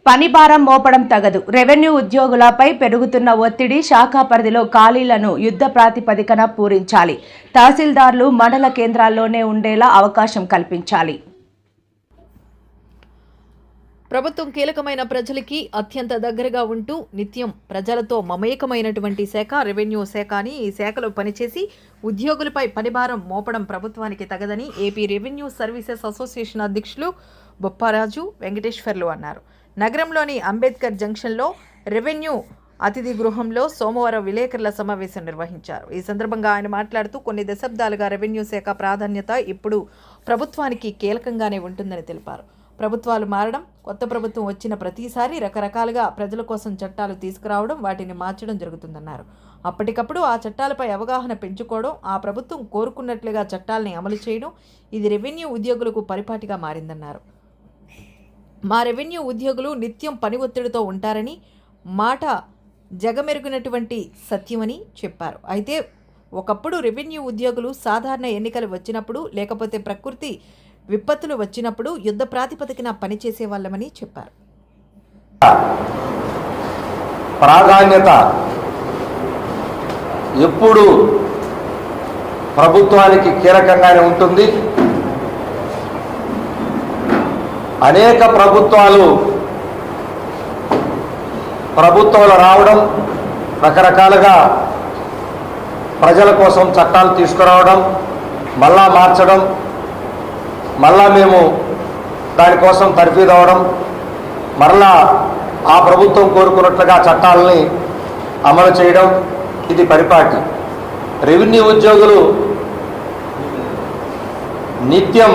పని భారం మోపడం తగదు. రెవెన్యూ ఉద్యోగులపై పెరుగుతున్న ఒత్తిడి, శాఖ పరిధిలో ఖాళీలను యుద్ధ ప్రాతిపదికన పూరించాలి. తహసీల్దార్లు మండల కేంద్రాల్లోనే ఉండేలా అవకాశం కల్పించాలి. ప్రభుత్వం కీలకమైన ప్రజలకి అత్యంత దగ్గరగా ఉంటూ నిత్యం ప్రజలతో మమేకమైనటువంటి శాఖ రెవెన్యూ శాఖ అని ఈ శాఖలో పనిచేసి ఉద్యోగులపై పనిభారం మోపడం ప్రభుత్వానికి తగదని ఏపీ రెవెన్యూ సర్వీసెస్ అసోసియేషన్ అధ్యక్షులు బొప్పారాజు వెంకటేశ్వర్లు అన్నారు. నగరంలోని అంబేద్కర్ జంక్షన్లో రెవెన్యూ అతిథి గృహంలో సోమవారం విలేకరుల సమావేశం నిర్వహించారు. ఈ సందర్భంగా ఆయన మాట్లాడుతూ కొన్ని దశాబ్దాలుగా రెవెన్యూ శాఖ ప్రాధాన్యత ఇప్పుడు ప్రభుత్వానికి కీలకంగానే ఉంటుందని తెలిపారు. ప్రభుత్వాలు మారడం, కొత్త ప్రభుత్వం వచ్చిన ప్రతిసారి రకరకాలుగా ప్రజల కోసం చట్టాలు తీసుకురావడం, వాటిని మార్చడం జరుగుతుందన్నారు. అప్పటికప్పుడు ఆ చట్టాలపై అవగాహన పెంచుకోవడం, ఆ ప్రభుత్వం కోరుకున్నట్లుగా చట్టాలని అమలు చేయడం, ఇది రెవెన్యూ ఉద్యోగులకు పరిపాటిగా మారిందన్నారు. మా రెవెన్యూ ఉద్యోగులు నిత్యం పని ఒత్తిడితో ఉంటారని మాట జగమెరుగునటువంటి సత్యమని చెప్పారు. అయితే ఒకప్పుడు రెవెన్యూ ఉద్యోగులు సాధారణ ఎన్నికలు వచ్చినప్పుడు లేకపోతే ప్రకృతి విపత్తులు వచ్చినప్పుడు యుద్ధ ప్రాతిపదికన పనిచేసే వాళ్ళమని చెప్పారు. ప్రాధాన్యత ఎప్పుడు ప్రభుత్వానికి కీలకంగానే ఉంటుంది. అనేక ప్రభుత్వాలు రావడం, రకరకాలుగా ప్రజల కోసం చట్టాలు తీసుకురావడం, మళ్ళా మార్చడం, మళ్ళా మేము దానికోసం తర్ఫీదు అవ్వడం, మరలా ఆ ప్రభుత్వం కోరుకున్నట్లుగా చట్టాలని అమలు చేయడం, ఇది పరిపాటి. రెవెన్యూ ఉద్యోగులు నిత్యం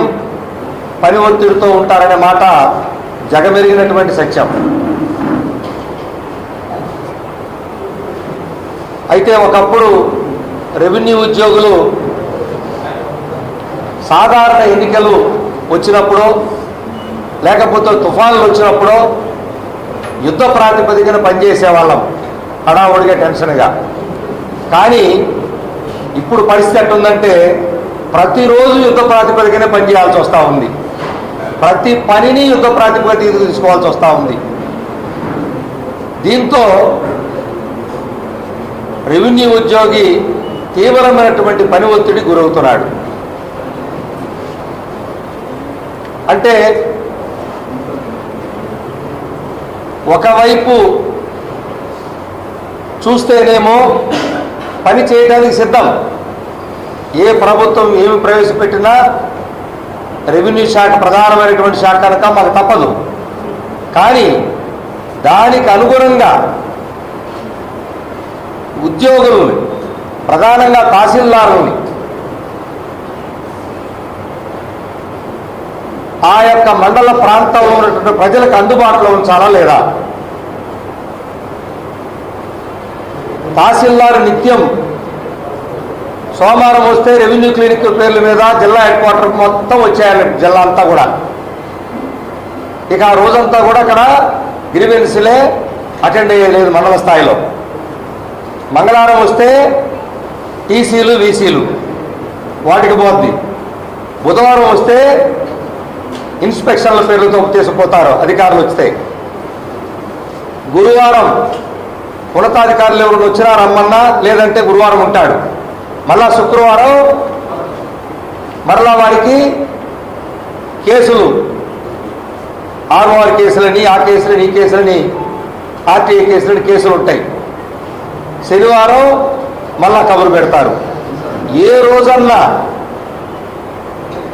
పని ఒత్తిడితో ఉంటారనే మాట జగమెరిగినటువంటి సత్యం. అయితే ఒకప్పుడు రెవెన్యూ ఉద్యోగులు సాధారణ ఎన్నికలు వచ్చినప్పుడు లేకపోతే తుఫాన్లు వచ్చినప్పుడు యుద్ధ ప్రాతిపదికన పనిచేసేవాళ్ళం, హడావుడిగా టెన్షన్గా. కానీ ఇప్పుడు పరిస్థితి ఎట్టుందంటే ప్రతిరోజు యుద్ధ ప్రాతిపదికనే పనిచేయాల్సి వస్తూ ఉంది. ప్రతి పనిని యుద్ధ ప్రాతిపదిక తీసుకోవాల్సి వస్తూ ఉంది. దీంతో రెవెన్యూ ఉద్యోగి తీవ్రమైనటువంటి పని ఒత్తిడి గురవుతున్నాడు. అంటే ఒకవైపు చూస్తేనేమో పని చేయడానికి సిద్ధం, ఏ ప్రభుత్వం ఏమి ప్రవేశపెట్టినా రెవెన్యూ శాఖ ప్రధానమైనటువంటి శాఖ కనుక మాకు తప్పదు. కానీ దానికి అనుగుణంగా ఉద్యోగులని, ప్రధానంగా తహసీల్దారులని ఆ యొక్క మండల ప్రాంతంలో ఉన్నటువంటి ప్రజలకు అందుబాటులో ఉంచాలా లేదా? తహసీల్దారు నిత్యం సోమవారం వస్తే రెవెన్యూ క్లినిక్ పేర్ల మీద జిల్లా హెడ్ క్వార్టర్ మొత్తం వచ్చేయాలి, జిల్లా అంతా కూడా. ఇక ఆ రోజంతా కూడా అక్కడ గ్రీవెన్స్లే అటెండ్ అయ్యలేదు మండల స్థాయిలో. మంగళవారం వస్తే టీసీలు, వీసీలు వాటికి పోద్ది. బుధవారం వస్తే ఇన్స్పెక్షన్ల పేర్లతో తీసుకుపోతారు అధికారులు వస్తే. గురువారం ఉన్నతాధికారులు ఎవరు వచ్చినా రమ్మన్నా, లేదంటే గురువారం ఉంటాడు. మళ్ళా శుక్రవారం మరలా వారికి కేసులు, ఆర్ఓఆర్ కేసులని, ఆ కేసులని, ఈ కేసులని, ఆర్టీఏ కేసులని కేసులు ఉంటాయి. శనివారం మళ్ళా కబురు పెడతారు. ఏ రోజన్నా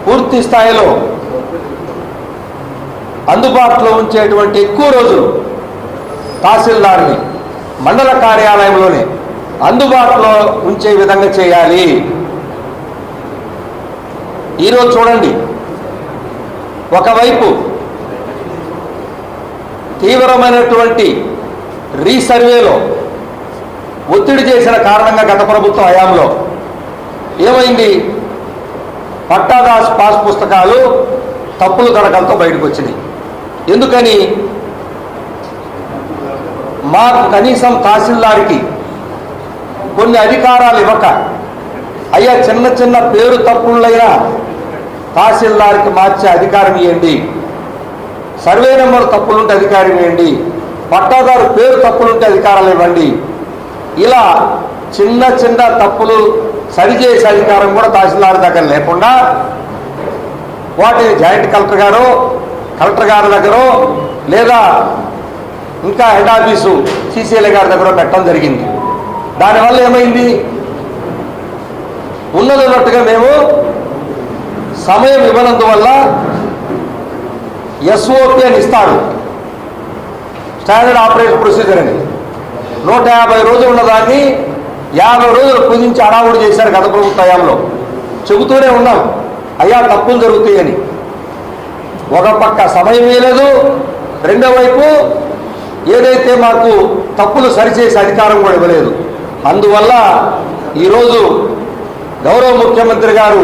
పూర్తి స్థాయిలో అందుబాటులో ఉంచేటువంటి ఎక్కువ రోజులు తహసీల్దార్ని మండల కార్యాలయంలోనే అందుబాటులో ఉంచే విధంగా చేయాలి. ఈరోజు చూడండి, ఒకవైపు తీవ్రమైనటువంటి రీసర్వేలో ఒత్తిడి చేసిన కారణంగా గత ప్రభుత్వం హయాంలో ఏమైంది? పట్టాదాస్ పాస్ పుస్తకాలు తప్పులు దొరకడంతో బయటకు వచ్చినాయి. ఎందుకని? మాకు కనీసం తహసీల్దార్కి కొన్ని అధికారాలు ఇవ్వక, అయ్యా చిన్న చిన్న పేరు తప్పులైనా తహసీల్దార్కి మార్చే అధికారం ఇవ్వండి, సర్వే నెంబర్ తప్పులుంటే అధికారం ఇవ్వండి, పట్టాదారు పేరు తప్పులుంటే అధికారాలు ఇవ్వండి. ఇలా చిన్న చిన్న తప్పులు సరిచేసే అధికారం కూడా తహసీల్దార్ దగ్గర లేకుండా వాటిని జాయింట్ కలెక్టర్ గారి దగ్గర లేదా ఇంకా హెడ్ ఆఫీసు సిసిఎల్ గారి దగ్గర పెట్టడం జరిగింది. దానివల్ల ఏమైంది, ఉన్నట్టుగా మేము సమయం ఇవ్వనందువల్ల ఎస్ఓపి అని ఇస్తాడు, స్టాండర్డ్ ఆపరేషన్ ప్రొసీజర్ అని. 150 రోజులు ఉన్నదాన్ని 50 రోజులు కుదించి అడావుడు చేశారు గత ప్రభుత్వ హయాంలో. చెబుతూనే ఉన్నాం, అయ్యా తప్పులు జరుగుతాయని. ఒక పక్క సమయం ఇవ్వలేదు, రెండో వైపు ఏదైతే మాకు తప్పులు సరిచేసే అధికారం కూడా ఇవ్వలేదు. అందువల్ల ఈరోజు గౌరవ ముఖ్యమంత్రి గారు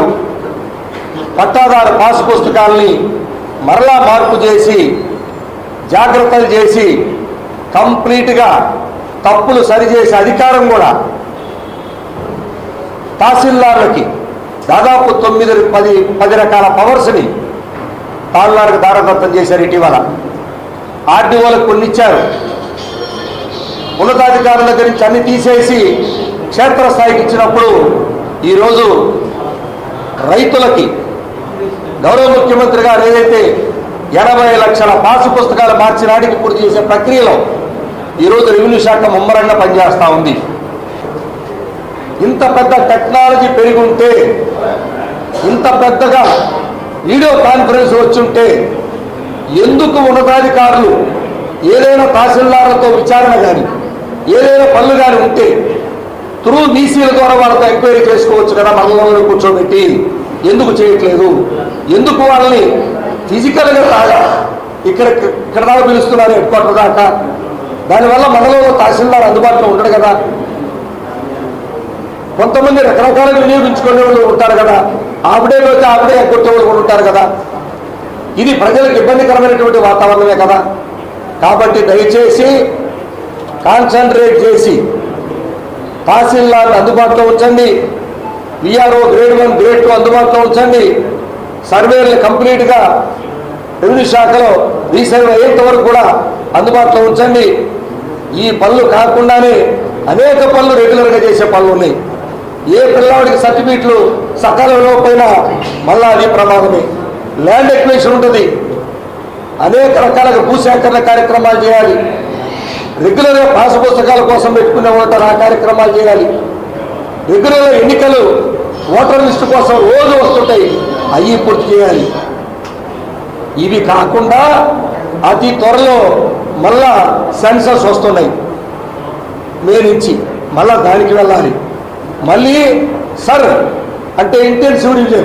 పట్టాదారు పాసు పుస్తకాలని మరలా మార్పు చేసి జాగ్రత్తలు చేసి కంప్లీట్గా తప్పులు సరిచేసే అధికారం కూడా తహసీల్దార్లకి దాదాపు 9-10 రకాల పవర్స్ని తహసీల్దార్కి దారదత్తం చేశారు. ఇటీవల ఆర్డీఓలకు కొన్ని ఇచ్చారు. ఉన్నతాధికారుల దగ్గర నుంచి అన్ని తీసేసి క్షేత్రస్థాయికి ఇచ్చినప్పుడు ఈరోజు రైతులకి గౌరవ ముఖ్యమంత్రి గారు ఏదైతే 80 లక్షల పాసు పుస్తకాలు మార్చినాటికి పూర్తి చేసే ప్రక్రియలో ఈరోజు రెవెన్యూ శాఖ ముమ్మరంగా పనిచేస్తూ ఉంది. ఇంత పెద్ద టెక్నాలజీ పెరిగి ఉంటే, ఇంత పెద్దగా వీడియో కాన్ఫరెన్స్ వచ్చుంటే ఎందుకు ఉన్నతాధికారులు ఏదైనా తహసీల్దార్లతో విచారణ కానీ ఏదైనా పనులు కానీ ఉంటే త్రూ బీసీల ద్వారా వాళ్ళతో ఎంక్వైరీ చేసుకోవచ్చు కదా, మండలంలో కూర్చోబెట్టి ఎందుకు చేయట్లేదు? ఎందుకు వాళ్ళని ఫిజికల్గా ఇక్కడ దాకా పిలుస్తున్నారు హెడ్ క్వార్టర్ దాకా? దానివల్ల మండలంలో తహసీల్దార్ అందుబాటులో ఉండడు కదా. కొంతమంది రకరకాలుగా వినియోగించుకునే వాళ్ళు ఉంటారు కదా, ఆవిడే రోజు ఆవిడే ఎగ్గొట్టే వాళ్ళు కూడా ఉంటారు కదా. ఇది ప్రజలకు ఇబ్బందికరమైనటువంటి వాతావరణమే కదా. కాబట్టి దయచేసి కాన్సన్ట్రేట్ చేసి తహసీల్దార్ అందుబాటులో ఉంచండి, విఆర్ఓ గ్రేడ్ 1 గ్రేడ్ 2 అందుబాటులో ఉంచండి, సర్వేలు కంప్లీట్గా రెవెన్యూ శాఖలో రీసర్వే అయ్యేంత వరకు కూడా అందుబాటులో ఉంచండి. ఈ పనులు కాకుండానే అనేక పనులు రెగ్యులర్గా చేసే పనులు ఉన్నాయి. ఏ పిల్లవాడికి సర్టిఫికెట్లు సకాలంలో పోయినా మళ్ళా అది ప్రమాదమే. ల్యాండ్ ఎక్విజిషన్ ఉంటుంది, అనేక రకాలుగా భూసేకరణ కార్యక్రమాలు చేయాలి, రెగ్యులర్గా పాసు పుస్తకాల కోసం పెట్టుకునే ఉంటారు, ఆ కార్యక్రమాలు చేయాలి. రెగ్యులర్గా ఎన్నికలు ఓటర్ లిస్టు కోసం రోజు వస్తుంటాయి, అవి పూర్తి చేయాలి. ఇవి కాకుండా అతి త్వరలో మళ్ళా సెన్సస్ వస్తున్నాయి, మే నుంచి మళ్ళా దానికి వెళ్ళాలి. మళ్ళీ సర్ అంటే ఇంటెన్సివ్ రివ్యూ